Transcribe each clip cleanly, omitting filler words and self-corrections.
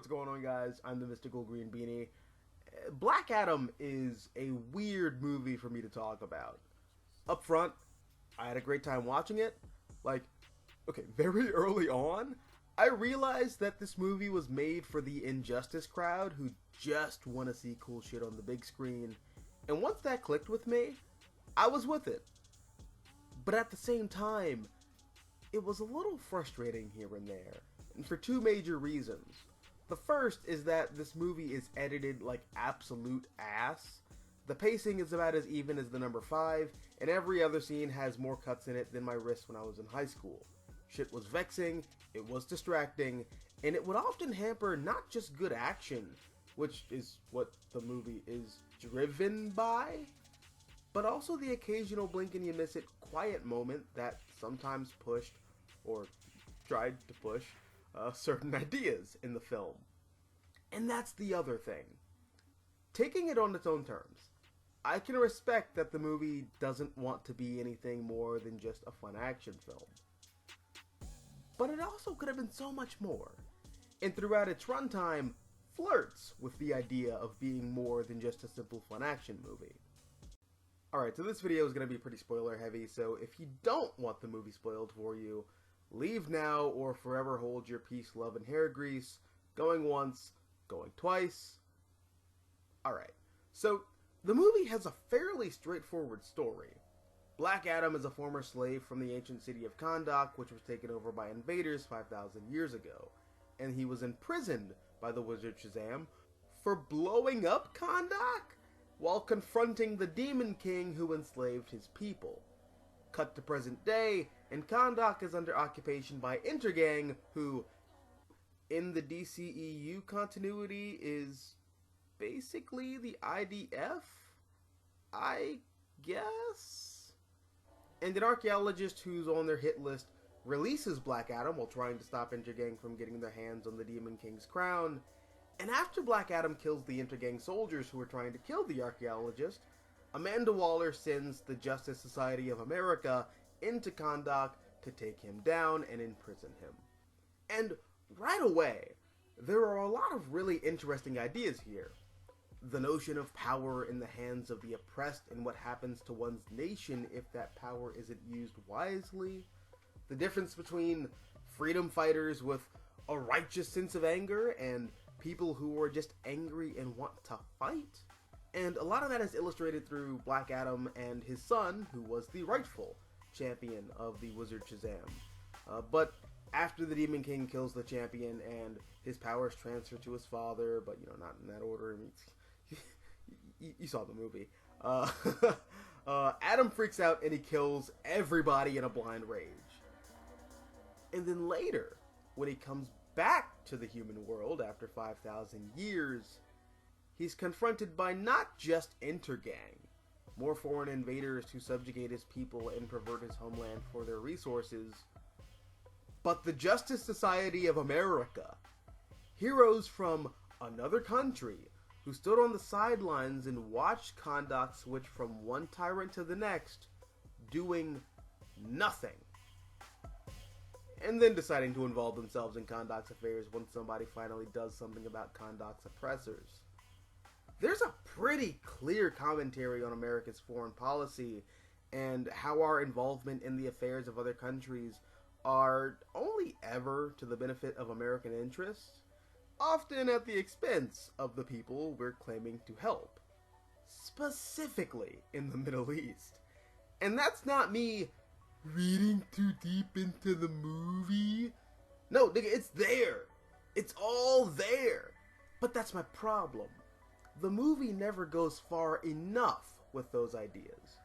what's going on, guys? I'm the Mystical Green Beanie. Black Adam is a weird movie for me to talk about. Up front, I had a great time watching it. Very early on, I realized that this movie was made for the Injustice crowd who just want to see cool shit on the big screen. And once that clicked with me, I was with it. But at the same time, it was a little frustrating here and there, and for two major reasons. The first is that this movie is edited like absolute ass. The pacing is about as even as the number 5, and every other scene has more cuts in it than my wrist when I was in high school. Shit was vexing, it was distracting, and it would often hamper not just good action, which is what the movie is driven by, but also the occasional blink and you miss it quiet moment that sometimes pushed, or tried to push, certain ideas in the film. And that's the other thing. Taking it on its own terms, I can respect that the movie doesn't want to be anything more than just a fun action film. But it also could have been so much more, and throughout its runtime, flirts with the idea of being more than just a simple fun action movie. Alright, so this video is going to be pretty spoiler heavy, so if you don't want the movie spoiled for you, leave now or forever hold your peace, love, and hair grease. Going once, going twice. Alright, so the movie has a fairly straightforward story. Black Adam is a former slave from the ancient city of Kahndaq, which was taken over by invaders 5,000 years ago, and he was imprisoned by the wizard Shazam for blowing up Kahndaq while confronting the Demon King who enslaved his people. Cut to present day, and Kahndaq is under occupation by Intergang, who, in the DCEU continuity, is basically the IDF, I guess? And an archaeologist who's on their hit list releases Black Adam while trying to stop Intergang from getting their hands on the Demon King's crown. And after Black Adam kills the Intergang soldiers who are trying to kill the archaeologist, Amanda Waller sends the Justice Society of America into Kahndaq to take him down and imprison him. And right away, there are a lot of really interesting ideas here. The notion of power in the hands of the oppressed and what happens to one's nation if that power isn't used wisely. The difference between freedom fighters with a righteous sense of anger and people who are just angry and want to fight. And a lot of that is illustrated through Black Adam and his son, who was the rightful champion of the Wizard Shazam. But after the Demon King kills the champion and his powers transfer to his father, but not in that order. You saw the movie. Adam freaks out and he kills everybody in a blind rage. And then later, when he comes back to the human world after 5,000 years, he's confronted by not just Intergang, more foreign invaders who subjugate his people and pervert his homeland for their resources, but the Justice Society of America, heroes from another country who stood on the sidelines and watched Kahndaq switch from one tyrant to the next, doing nothing. And then deciding to involve themselves in Kahndaq's affairs when somebody finally does something about Kahndaq's oppressors. There's a pretty clear commentary on America's foreign policy and how our involvement in the affairs of other countries are only ever to the benefit of American interests, often at the expense of the people we're claiming to help, specifically in the Middle East. And that's not me reading too deep into the movie. No, nigga, it's there. It's all there. But that's my problem. The movie never goes far enough with those ideas.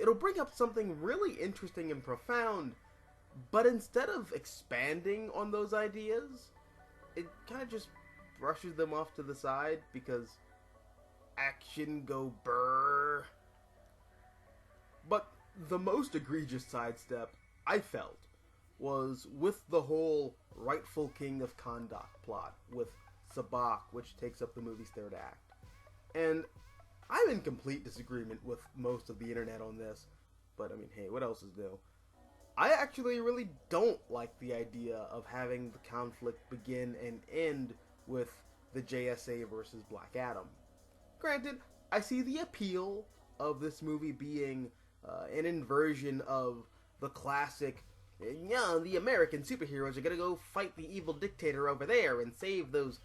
It'll bring up something really interesting and profound, but instead of expanding on those ideas, it kind of just brushes them off to the side because action go brrr. But the most egregious sidestep, I felt, was with the whole rightful king of Kahndaq plot with Sabbac, which takes up the movie's third act. And I'm in complete disagreement with most of the internet on this, but I mean, hey, what else is new? I actually really don't like the idea of having the conflict begin and end with the JSA versus Black Adam. Granted, I see the appeal of this movie being an inversion of the classic, the American superheroes are gonna go fight the evil dictator over there and save those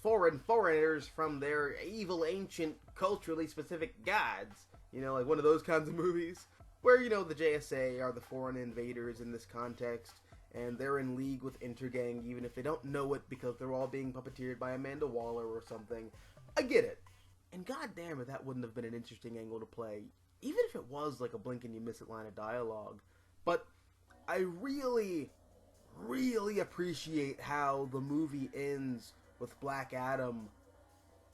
foreigners from their evil, ancient, culturally specific gods. Like one of those kinds of movies. Where, the JSA are the foreign invaders in this context, and they're in league with Intergang, even if they don't know it because they're all being puppeteered by Amanda Waller or something. I get it. And goddamn if that wouldn't have been an interesting angle to play, even if it was like a blink and you miss it line of dialogue. But I really, really appreciate how the movie ends with Black Adam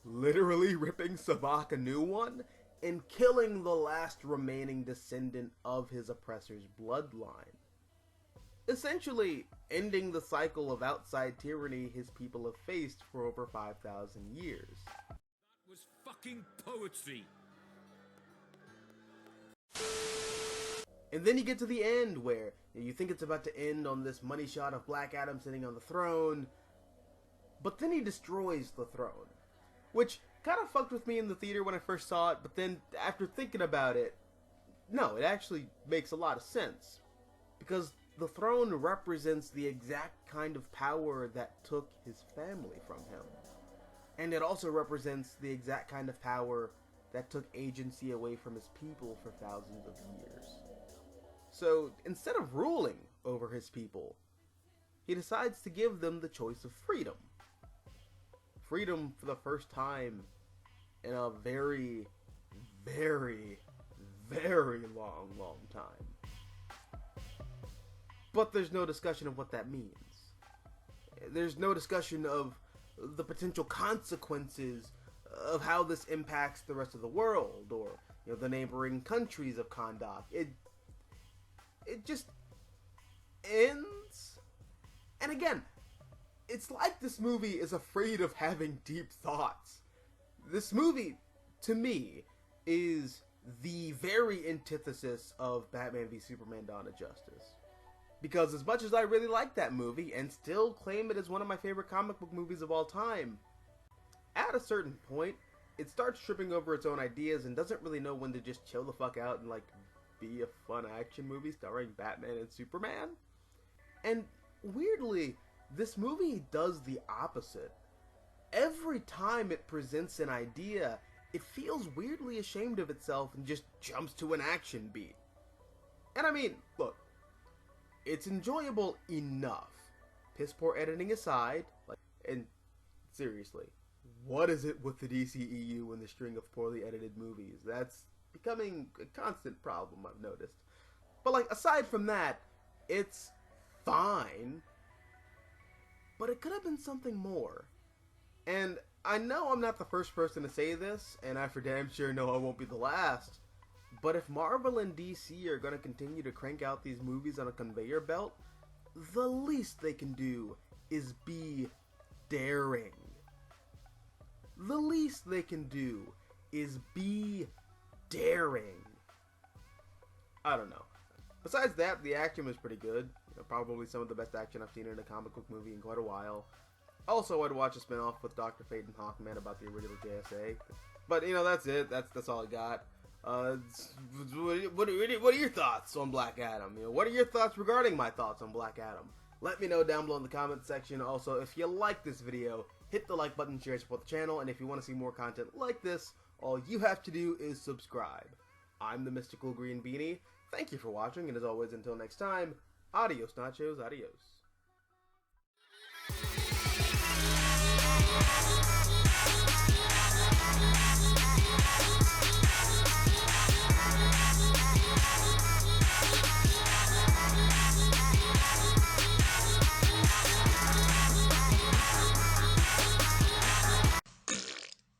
literally ripping Sabbac a new one and killing the last remaining descendant of his oppressor's bloodline. Essentially ending the cycle of outside tyranny his people have faced for over 5,000 years. That was fucking poetry. And then you get to the end where you think it's about to end on this money shot of Black Adam sitting on the throne, but then he destroys the throne, which kind of fucked with me in the theater when I first saw it, but then after thinking about it, no, it actually makes a lot of sense. Because the throne represents the exact kind of power that took his family from him. And it also represents the exact kind of power that took agency away from his people for thousands of years. So, instead of ruling over his people, he decides to give them the choice of freedom. Freedom for the first time in a very, very, very long time. But there's no discussion of what that means. There's no discussion of the potential consequences of how this impacts the rest of the world or the neighboring countries of Kahndaq. It just ends. And again, it's like this movie is afraid of having deep thoughts. This movie, to me, is the very antithesis of Batman v Superman: Dawn of Justice. Because as much as I really like that movie, and still claim it as one of my favorite comic book movies of all time, at a certain point, it starts tripping over its own ideas and doesn't really know when to just chill the fuck out and, be a fun action movie starring Batman and Superman. And, weirdly, this movie does the opposite. Every time it presents an idea, it feels weirdly ashamed of itself and just jumps to an action beat. And I mean, look, it's enjoyable enough. Piss poor editing aside, and seriously, what is it with the DCEU and the string of poorly edited movies? That's becoming a constant problem, I've noticed. But aside from that, it's fine. But it could have been something more. And I know I'm not the first person to say this, and I for damn sure know I won't be the last, but if Marvel and DC are going to continue to crank out these movies on a conveyor belt, the least they can do is be daring. The least they can do is be daring. I don't know. Besides that, the action was pretty good. Probably some of the best action I've seen in a comic book movie in quite a while. Also, I'd watch a spin-off with Dr. Fate and Hawkman about the original JSA. But, that's it. That's all I got. What are your thoughts on Black Adam? What are your thoughts regarding my thoughts on Black Adam? Let me know down below in the comment section. Also, if you like this video, hit the like button, share, support the channel, and if you want to see more content like this, all you have to do is subscribe. I'm the Mystical Green Beanie. Thank you for watching, and as always, until next time, adios nachos, adios.